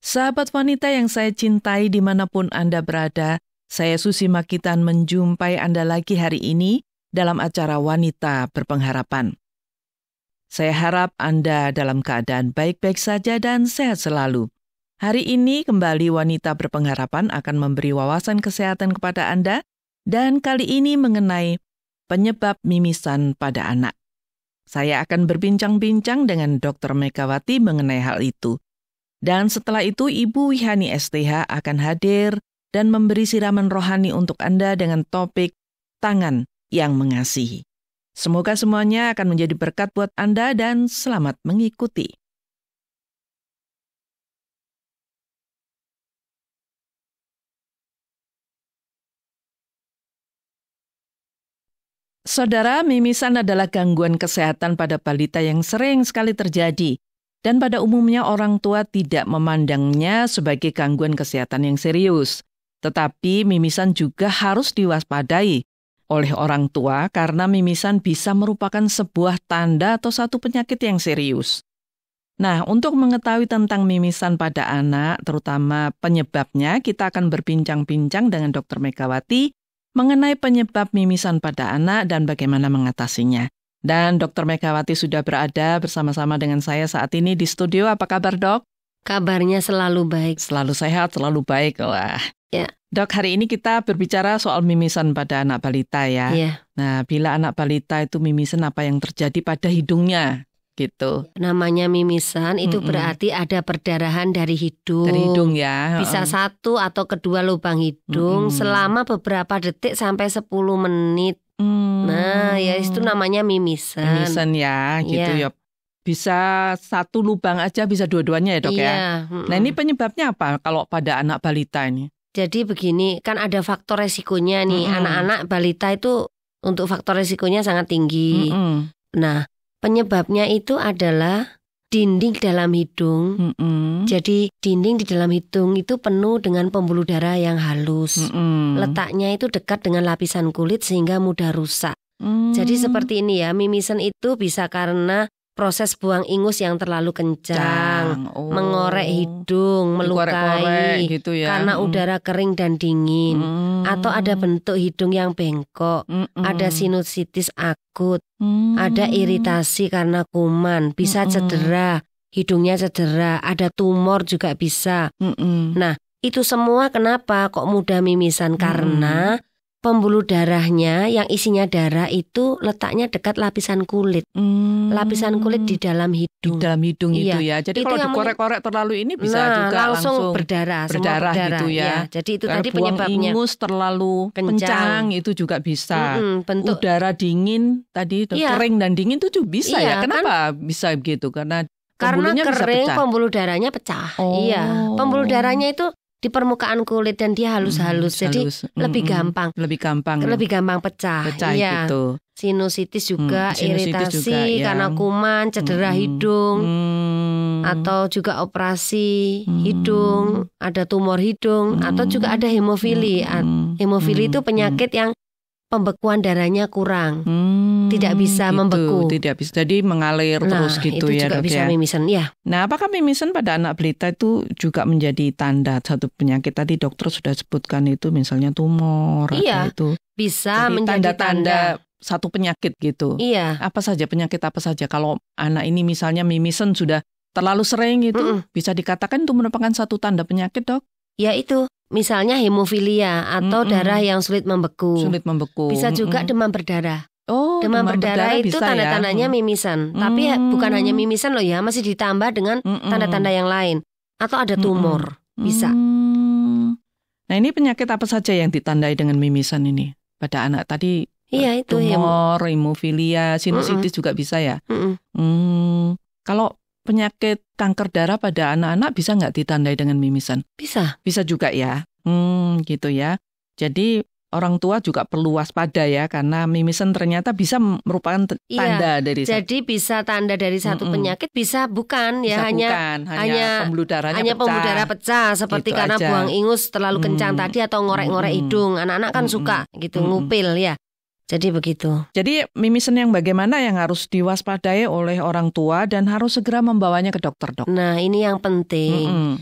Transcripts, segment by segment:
Sahabat wanita yang saya cintai dimanapun Anda berada, saya Susi Makitan menjumpai Anda lagi hari ini dalam acara Wanita Berpengharapan. Saya harap Anda dalam keadaan baik-baik saja dan sehat selalu. Hari ini kembali Wanita Berpengharapan akan memberi wawasan kesehatan kepada Anda dan kali ini mengenai penyebab mimisan pada anak. Saya akan berbincang-bincang dengan Dr. Megawati mengenai hal itu. Dan setelah itu Ibu Wihani STH akan hadir dan memberi siraman rohani untuk Anda dengan topik tangan yang mengasihi. Semoga semuanya akan menjadi berkat buat Anda dan selamat mengikuti. Saudara, mimisan adalah gangguan kesehatan pada balita yang sering sekali terjadi. Dan pada umumnya orang tua tidak memandangnya sebagai gangguan kesehatan yang serius. Tetapi mimisan juga harus diwaspadai oleh orang tua karena mimisan bisa merupakan sebuah tanda atau satu penyakit yang serius. Nah, untuk mengetahui tentang mimisan pada anak, terutama penyebabnya, kita akan berbincang-bincang dengan Dr. Megawati mengenai penyebab mimisan pada anak dan bagaimana mengatasinya. Dan Dr. Megawati sudah berada bersama-sama dengan saya saat ini di studio. Apa kabar, Dok? Kabarnya selalu baik. Selalu sehat, selalu baik. Wah. Ya. Dok, hari ini kita berbicara soal mimisan pada anak balita ya. Ya. Nah, bila anak balita itu mimisan, apa yang terjadi pada hidungnya? Gitu. Namanya mimisan itu berarti ada perdarahan dari hidung. Dari hidung ya. Bisa satu atau kedua lubang hidung selama beberapa detik sampai 10 menit. Nah, ya itu namanya mimisan. Mimisan ya, gitu ya. Bisa satu lubang aja, bisa dua-duanya ya, Dok ya. Nah, ini penyebabnya apa kalau pada anak balita ini? Jadi begini, kan ada faktor resikonya nih. Anak-anak balita itu untuk faktor resikonya sangat tinggi. Nah, penyebabnya itu adalah dinding dalam hidung. Jadi dinding di dalam hidung itu penuh dengan pembuluh darah yang halus. Letaknya itu dekat dengan lapisan kulit sehingga mudah rusak. Jadi seperti ini ya, mimisan itu bisa karena proses buang ingus yang terlalu kencang, mengorek hidung, melukai gitu ya. Karena udara kering dan dingin, atau ada bentuk hidung yang bengkok, ada sinusitis akut, ada iritasi karena kuman, bisa cedera, hidungnya cedera, ada tumor juga bisa. Nah, itu semua kenapa kok mudah mimisan? Karena pembuluh darahnya yang isinya darah itu letaknya dekat lapisan kulit. Lapisan kulit di dalam hidung. Di dalam hidung iya. Itu ya. Jadi itu kalau dikorek-korek terlalu ini bisa juga langsung berdarah gitu ya. Jadi itu karena tadi penyebabnya. Ingus terlalu kencang itu juga bisa. Bentuk udara dingin tadi kering dan dingin itu juga bisa ya. Kenapa bisa begitu? Karena kering pembuluh darahnya pecah. Iya, pembuluh darahnya itu di permukaan kulit dan dia halus-halus, jadi lebih gampang pecah iya. Gitu. Sinusitis juga, iritasi karena kuman, cedera hidung, atau juga operasi hidung, ada tumor hidung, atau juga ada hemofili. Hemofili itu penyakit yang pembekuan darahnya kurang, tidak bisa membeku. Tidak bisa, jadi mengalir terus gitu ya, Dok. Itu juga bisa mimisan, ya. Nah, apakah mimisan pada anak balita itu juga menjadi tanda satu penyakit? Tadi dokter sudah sebutkan itu, misalnya tumor atau itu. Bisa jadi menjadi tanda satu penyakit gitu. Iya. Apa saja penyakit apa saja? Kalau anak ini misalnya mimisan sudah terlalu sering itu, bisa dikatakan itu merupakan satu tanda penyakit, Dok? Ya itu. Misalnya hemofilia atau darah yang sulit membeku. Bisa juga demam berdarah. Demam berdarah itu tanda-tandanya mimisan. Tapi bukan hanya mimisan loh ya, masih ditambah dengan tanda-tanda yang lain. Atau ada tumor, bisa. Nah, ini penyakit apa saja yang ditandai dengan mimisan ini pada anak tadi? Iya, itu tumor, hemofilia, sinusitis juga bisa ya. Kalau penyakit kanker darah pada anak-anak bisa nggak ditandai dengan mimisan? Bisa juga ya. Gitu ya. Jadi orang tua juga perlu waspada ya, karena mimisan ternyata bisa merupakan tanda dari jadi bisa tanda dari satu penyakit, bisa bukan ya, hanya pembuluh darahnya pembuluh darah pecah seperti gitu karena buang ingus terlalu kencang tadi atau ngorek-ngorek hidung. Anak-anak kan suka gitu ngupil ya. Jadi begitu. Jadi mimisan yang bagaimana yang harus diwaspadai oleh orang tua dan harus segera membawanya ke dokter, Dok? Nah, ini yang penting.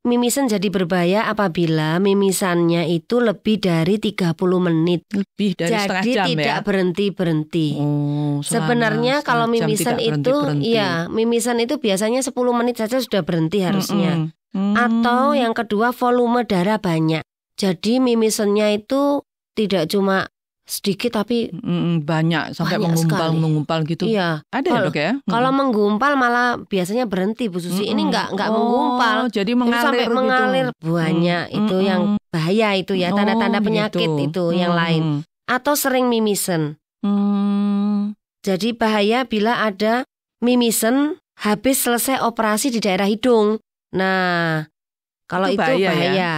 mimisan jadi berbahaya apabila mimisannya itu lebih dari 30 menit. Lebih dari setengah jam ya? Jadi tidak berhenti-berhenti. setengah Sebenarnya kalau jam mimisan tidak itu, berhenti-berhenti. mimisan itu biasanya 10 menit saja sudah berhenti harusnya. Atau yang kedua, volume darah banyak. Jadi mimisannya itu tidak cuma sedikit tapi banyak sampai menggumpal gitu. Iya. Ada ya, Dok ya? Kalau menggumpal malah biasanya berhenti, Bu Susi. Ini enggak menggumpal. Jadi mengalir sampai gitu. mengalir banyak. Itu yang bahaya itu ya, tanda-tanda penyakit gitu. Itu yang lain. Atau sering mimisen. Jadi bahaya bila ada mimisen habis selesai operasi di daerah hidung. Nah, kalau itu bahaya. Ya?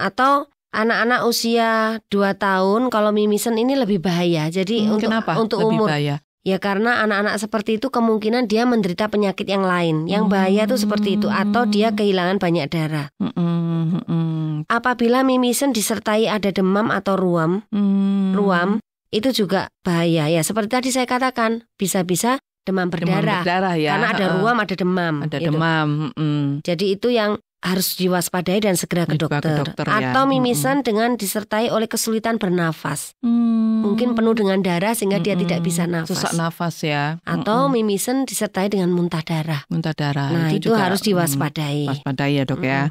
Atau anak-anak usia 2 tahun kalau mimisen ini lebih bahaya. Jadi untuk lebih umur bahaya? Ya karena anak-anak seperti itu kemungkinan dia menderita penyakit yang lain. Yang bahaya tuh seperti itu. Atau dia kehilangan banyak darah. Apabila mimisen disertai ada demam atau ruam, itu juga bahaya. Ya seperti tadi saya katakan, bisa-bisa demam berdarah ya. Karena ada ruam, ada demam. Ada demam. Jadi itu yang harus diwaspadai dan segera ke dokter. Atau mimisan dengan disertai oleh kesulitan bernafas. Mungkin penuh dengan darah sehingga dia tidak bisa nafas. Sesak nafas ya. Atau mimisan disertai dengan muntah darah. Nah, itu juga harus diwaspadai. Waspadai ya, Dok ya.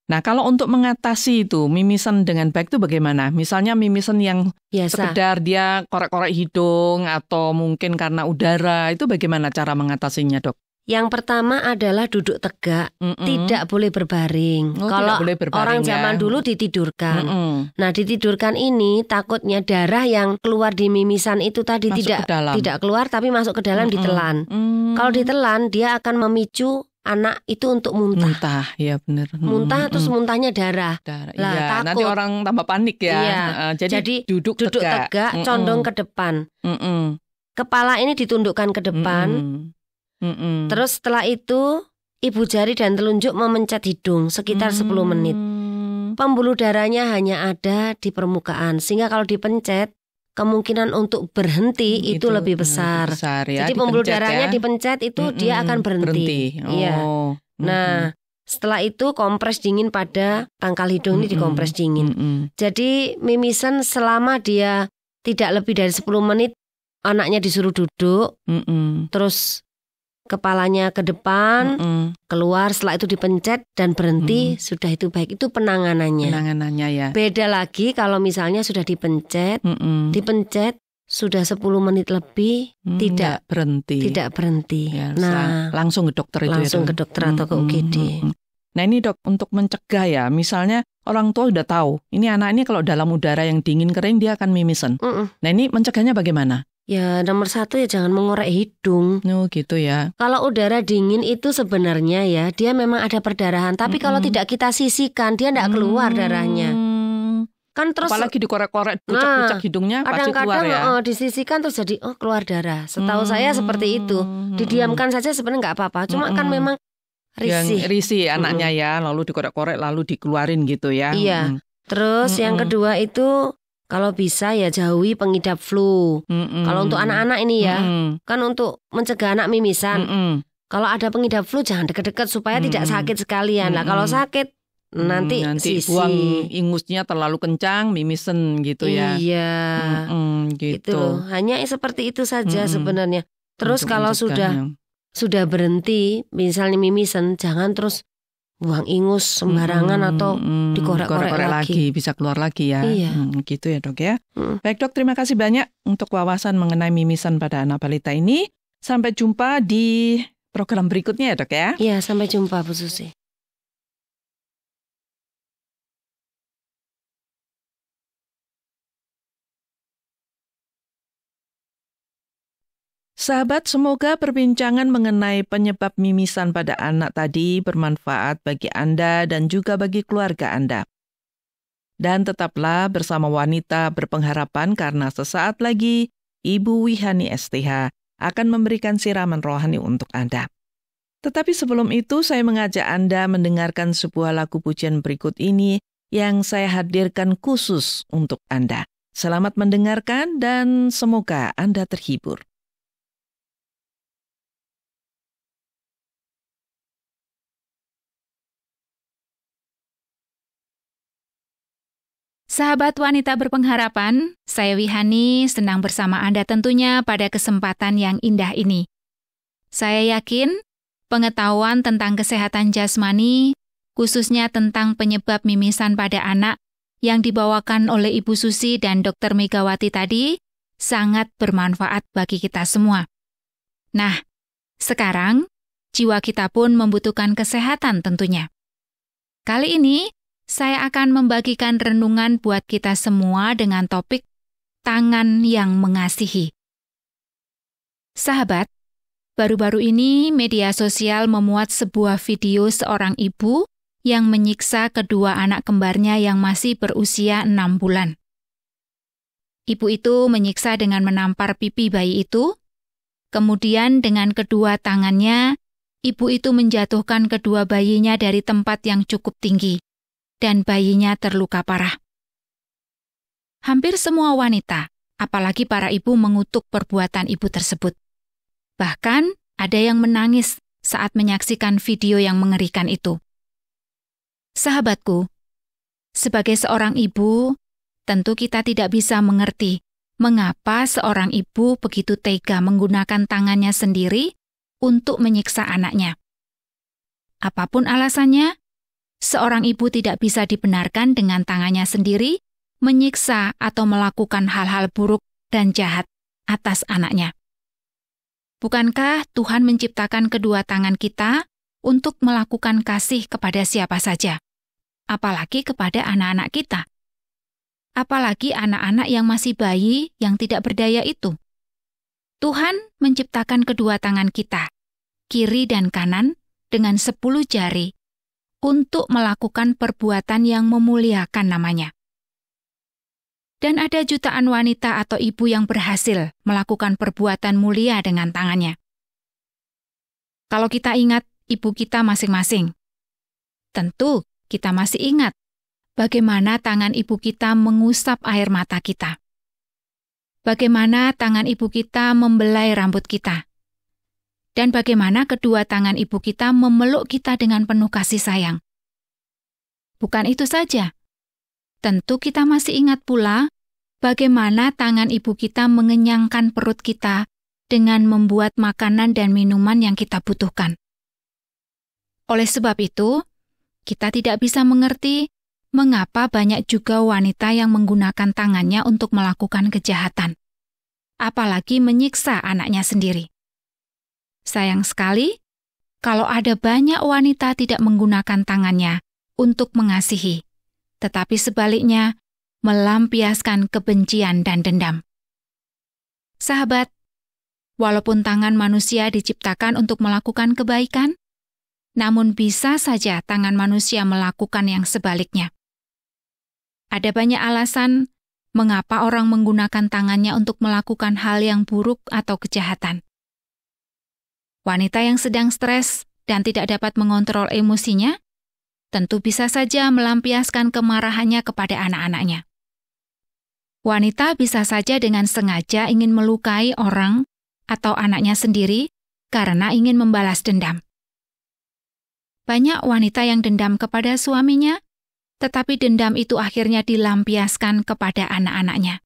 Nah, kalau untuk mengatasi itu mimisan dengan baik itu bagaimana? Misalnya mimisan yang sekedar dia korek-korek hidung atau mungkin karena udara, itu bagaimana cara mengatasinya, Dok? Yang pertama adalah duduk tegak, tidak boleh berbaring. Kalau orang zaman dulu ditidurkan. Nah, ditidurkan ini takutnya darah yang keluar di mimisan itu tadi tidak keluar tapi masuk ke dalam ditelan. Kalau ditelan dia akan memicu anak itu untuk muntah. Ya benar. Muntah terus muntahnya darah. Lah, nanti orang tambah panik ya. Jadi duduk tegak, condong ke depan. Kepala ini ditundukkan ke depan. Terus setelah itu ibu jari dan telunjuk memencet hidung sekitar 10 menit. Pembuluh darahnya hanya ada di permukaan sehingga kalau dipencet kemungkinan untuk berhenti itu lebih besar. Ya, jadi pembuluh darahnya dipencet itu dia akan berhenti. Iya. Nah, setelah itu kompres dingin pada pangkal hidung ini dikompres dingin. Jadi mimisan selama dia tidak lebih dari 10 menit anaknya disuruh duduk. Terus kepalanya ke depan, keluar, setelah itu dipencet dan berhenti, sudah itu baik. Itu penanganannya. Penanganannya ya. Beda lagi kalau misalnya sudah dipencet sudah 10 menit lebih tidak berhenti. Ya, langsung ke dokter itu langsung ke dokter atau ke UGD. Nah ini, Dok, untuk mencegah ya, misalnya orang tua udah tahu, ini anak ini kalau dalam udara yang dingin kering dia akan mimisen. Nah ini mencegahnya bagaimana? Ya nomor 1 ya jangan mengorek hidung. Gitu ya. Kalau udara dingin itu sebenarnya ya dia memang ada perdarahan. Tapi kalau tidak kita sisihkan dia tidak keluar darahnya. Kan terus apalagi dikorek-korek pucak-pucak hidungnya pasti keluar ya. Kadang-kadang disisihkan terus jadi keluar darah. Setahu saya seperti itu. Didiamkan saja sebenarnya nggak apa-apa. Cuma kan memang risih anaknya ya. Lalu dikorek-korek lalu dikeluarin gitu ya. Iya. Terus yang kedua itu kalau bisa ya jauhi pengidap flu. Kalau untuk anak-anak ini ya, kan untuk mencegah anak mimisan. Kalau ada pengidap flu jangan deket-deket supaya tidak sakit sekalian. Lah kalau sakit nanti buang ingusnya terlalu kencang, mimisen gitu ya. Iya, gitu. Loh. Hanya seperti itu saja sebenarnya. Terus untuk kalau sudah berhenti, misalnya mimisen, jangan terus buang ingus sembarangan atau dikorek-korek lagi. Bisa keluar lagi ya. Iya. Gitu ya, Dok ya. Baik, Dok, terima kasih banyak untuk wawasan mengenai mimisan pada anak balita ini. Sampai jumpa di program berikutnya ya, Dok ya. Iya, sampai jumpa Bu Susi. Sahabat, semoga perbincangan mengenai penyebab mimisan pada anak tadi bermanfaat bagi Anda dan juga bagi keluarga Anda. Dan tetaplah bersama Wanita Berpengharapan karena sesaat lagi Ibu Wihani STH akan memberikan siraman rohani untuk Anda. Tetapi sebelum itu saya mengajak Anda mendengarkan sebuah lagu pujian berikut ini yang saya hadirkan khusus untuk Anda. Selamat mendengarkan dan semoga Anda terhibur. Sahabat wanita berpengharapan, saya Wihani senang bersama Anda tentunya pada kesempatan yang indah ini. Saya yakin pengetahuan tentang kesehatan jasmani, khususnya tentang penyebab mimisan pada anak yang dibawakan oleh Ibu Susi dan Dr. Megawati tadi, sangat bermanfaat bagi kita semua. Nah, sekarang jiwa kita pun membutuhkan kesehatan tentunya. Kali ini, saya akan membagikan renungan buat kita semua dengan topik tangan yang mengasihi. Sahabat, baru-baru ini media sosial memuat sebuah video seorang ibu yang menyiksa kedua anak kembarnya yang masih berusia 6 bulan. Ibu itu menyiksa dengan menampar pipi bayi itu, kemudian dengan kedua tangannya, ibu itu menjatuhkan kedua bayinya dari tempat yang cukup tinggi, dan bayinya terluka parah. Hampir semua wanita, apalagi para ibu, mengutuk perbuatan ibu tersebut. Bahkan ada yang menangis saat menyaksikan video yang mengerikan itu. Sahabatku, sebagai seorang ibu, tentu kita tidak bisa mengerti mengapa seorang ibu begitu tega menggunakan tangannya sendiri untuk menyiksa anaknya. Apapun alasannya, seorang ibu tidak bisa dibenarkan dengan tangannya sendiri menyiksa atau melakukan hal-hal buruk dan jahat atas anaknya. Bukankah Tuhan menciptakan kedua tangan kita untuk melakukan kasih kepada siapa saja, apalagi kepada anak-anak kita? Apalagi anak-anak yang masih bayi yang tidak berdaya itu. Tuhan menciptakan kedua tangan kita, kiri dan kanan, dengan 10 jari, untuk melakukan perbuatan yang memuliakan namanya. Dan ada jutaan wanita atau ibu yang berhasil melakukan perbuatan mulia dengan tangannya. Kalau kita ingat ibu kita masing-masing, tentu kita masih ingat bagaimana tangan ibu kita mengusap air mata kita. Bagaimana tangan ibu kita membelai rambut kita. Dan bagaimana kedua tangan ibu kita memeluk kita dengan penuh kasih sayang. Bukan itu saja. Tentu kita masih ingat pula bagaimana tangan ibu kita mengenyangkan perut kita dengan membuat makanan dan minuman yang kita butuhkan. Oleh sebab itu, kita tidak bisa mengerti mengapa banyak juga wanita yang menggunakan tangannya untuk melakukan kejahatan, apalagi menyiksa anaknya sendiri. Sayang sekali, kalau ada banyak wanita tidak menggunakan tangannya untuk mengasihi, tetapi sebaliknya melampiaskan kebencian dan dendam. Sahabat, walaupun tangan manusia diciptakan untuk melakukan kebaikan, namun bisa saja tangan manusia melakukan yang sebaliknya. Ada banyak alasan mengapa orang menggunakan tangannya untuk melakukan hal yang buruk atau kejahatan. Wanita yang sedang stres dan tidak dapat mengontrol emosinya, tentu bisa saja melampiaskan kemarahannya kepada anak-anaknya. Wanita bisa saja dengan sengaja ingin melukai orang atau anaknya sendiri karena ingin membalas dendam. Banyak wanita yang dendam kepada suaminya, tetapi dendam itu akhirnya dilampiaskan kepada anak-anaknya.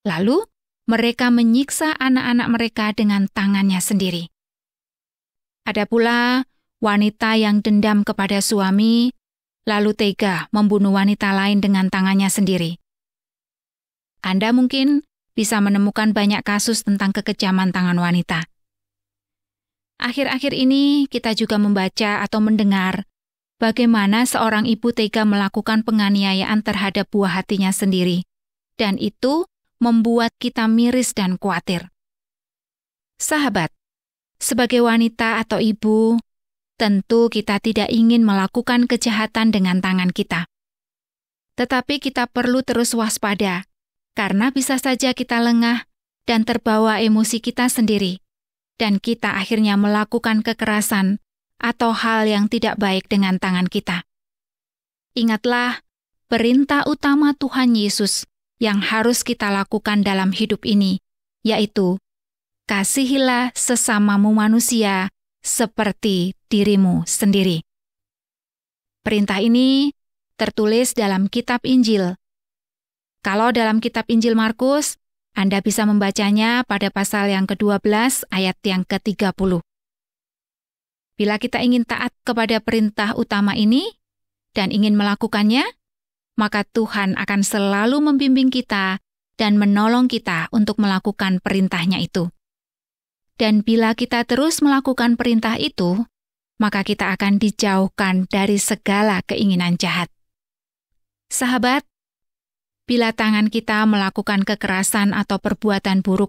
Lalu, mereka menyiksa anak-anak mereka dengan tangannya sendiri. Ada pula wanita yang dendam kepada suami, lalu tega membunuh wanita lain dengan tangannya sendiri. Anda mungkin bisa menemukan banyak kasus tentang kekejaman tangan wanita. Akhir-akhir ini kita juga membaca atau mendengar bagaimana seorang ibu tega melakukan penganiayaan terhadap buah hatinya sendiri, dan itu membuat kita miris dan khawatir. Sahabat, sebagai wanita atau ibu, tentu kita tidak ingin melakukan kejahatan dengan tangan kita. Tetapi kita perlu terus waspada, karena bisa saja kita lengah dan terbawa emosi kita sendiri, dan kita akhirnya melakukan kekerasan atau hal yang tidak baik dengan tangan kita. Ingatlah perintah utama Tuhan Yesus yang harus kita lakukan dalam hidup ini, yaitu kasihilah sesamamu manusia seperti dirimu sendiri. Perintah ini tertulis dalam kitab Injil. Kalau dalam kitab Injil Markus, Anda bisa membacanya pada pasal yang ke-12 ayat yang ke-30. Bila kita ingin taat kepada perintah utama ini dan ingin melakukannya, maka Tuhan akan selalu membimbing kita dan menolong kita untuk melakukan perintahnya itu. Dan bila kita terus melakukan perintah itu, maka kita akan dijauhkan dari segala keinginan jahat. Sahabat, bila tangan kita melakukan kekerasan atau perbuatan buruk,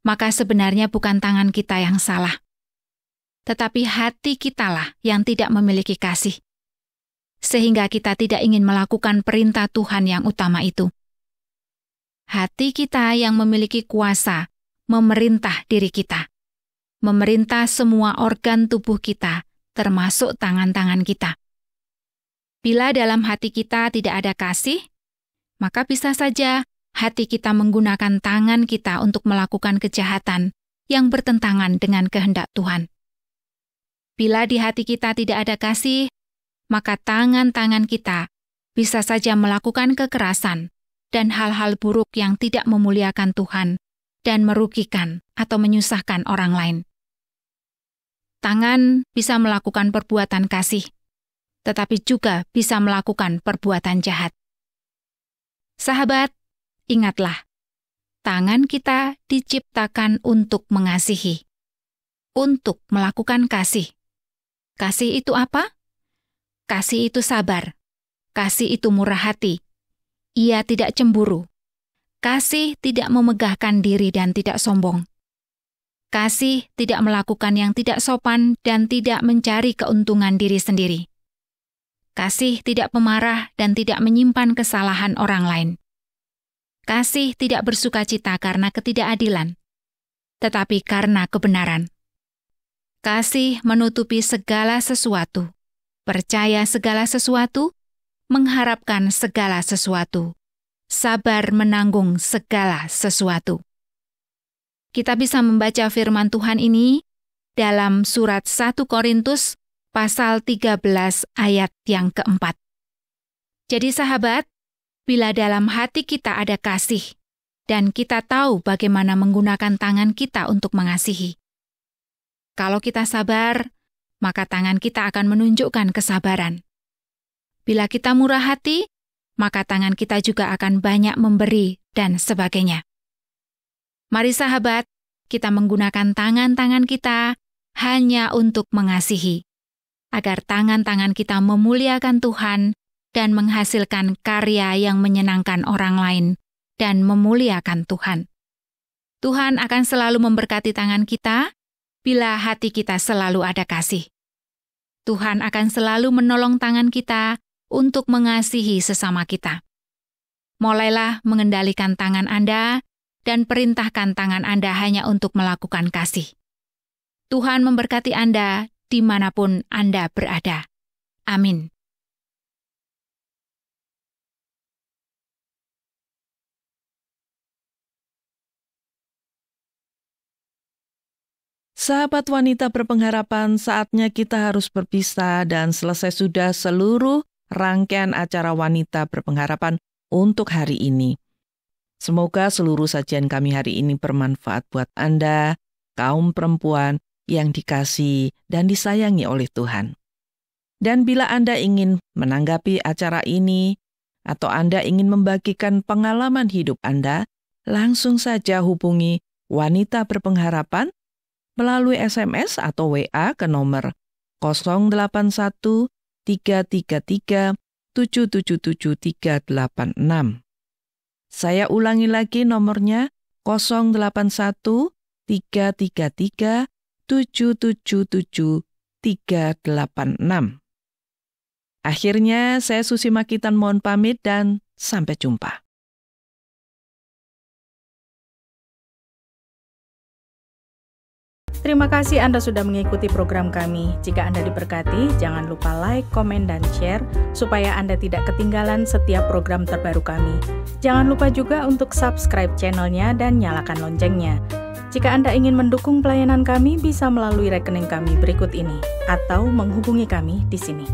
maka sebenarnya bukan tangan kita yang salah, tetapi hati kitalah yang tidak memiliki kasih, sehingga kita tidak ingin melakukan perintah Tuhan yang utama itu. Hati kita yang memiliki kuasa memerintah diri kita, memerintah semua organ tubuh kita, termasuk tangan-tangan kita. Bila dalam hati kita tidak ada kasih, maka bisa saja hati kita menggunakan tangan kita untuk melakukan kejahatan yang bertentangan dengan kehendak Tuhan. Bila di hati kita tidak ada kasih, maka tangan-tangan kita bisa saja melakukan kekerasan dan hal-hal buruk yang tidak memuliakan Tuhan dan merugikan atau menyusahkan orang lain. Tangan bisa melakukan perbuatan kasih, tetapi juga bisa melakukan perbuatan jahat. Sahabat, ingatlah, tangan kita diciptakan untuk mengasihi, untuk melakukan kasih. Kasih itu apa? Kasih itu sabar, kasih itu murah hati, ia tidak cemburu, kasih tidak memegahkan diri dan tidak sombong. Kasih tidak melakukan yang tidak sopan dan tidak mencari keuntungan diri sendiri. Kasih tidak pemarah dan tidak menyimpan kesalahan orang lain. Kasih tidak bersukacita karena ketidakadilan, tetapi karena kebenaran. Kasih menutupi segala sesuatu, percaya segala sesuatu, mengharapkan segala sesuatu, sabar menanggung segala sesuatu. Kita bisa membaca firman Tuhan ini dalam surat 1 Korintus pasal 13 ayat yang keempat. Jadi sahabat, bila dalam hati kita ada kasih, dan kita tahu bagaimana menggunakan tangan kita untuk mengasihi. Kalau kita sabar, maka tangan kita akan menunjukkan kesabaran. Bila kita murah hati, maka tangan kita juga akan banyak memberi dan sebagainya. Mari sahabat, kita menggunakan tangan-tangan kita hanya untuk mengasihi, agar tangan-tangan kita memuliakan Tuhan dan menghasilkan karya yang menyenangkan orang lain dan memuliakan Tuhan. Tuhan akan selalu memberkati tangan kita bila hati kita selalu ada kasih. Tuhan akan selalu menolong tangan kita untuk mengasihi sesama kita. Mulailah mengendalikan tangan Anda dan perintahkan tangan Anda hanya untuk melakukan kasih. Tuhan memberkati Anda dimanapun Anda berada. Amin. Sahabat wanita berpengharapan, saatnya kita harus berpisah dan selesai sudah seluruh rangkaian acara wanita berpengharapan untuk hari ini. Semoga seluruh sajian kami hari ini bermanfaat buat Anda, kaum perempuan yang dikasihi dan disayangi oleh Tuhan. Dan bila Anda ingin menanggapi acara ini, atau Anda ingin membagikan pengalaman hidup Anda, langsung saja hubungi Wanita Berpengharapan melalui SMS atau WA ke nomor 081 333 777 386. Saya ulangi lagi nomornya 081 333 777 386. Akhirnya saya Susi Makitan mohon pamit dan sampai jumpa. Terima kasih Anda sudah mengikuti program kami. Jika Anda diberkati, jangan lupa like, komen, dan share supaya Anda tidak ketinggalan setiap program terbaru kami. Jangan lupa juga untuk subscribe channelnya dan nyalakan loncengnya. Jika Anda ingin mendukung pelayanan kami, bisa melalui rekening kami berikut ini atau menghubungi kami di sini.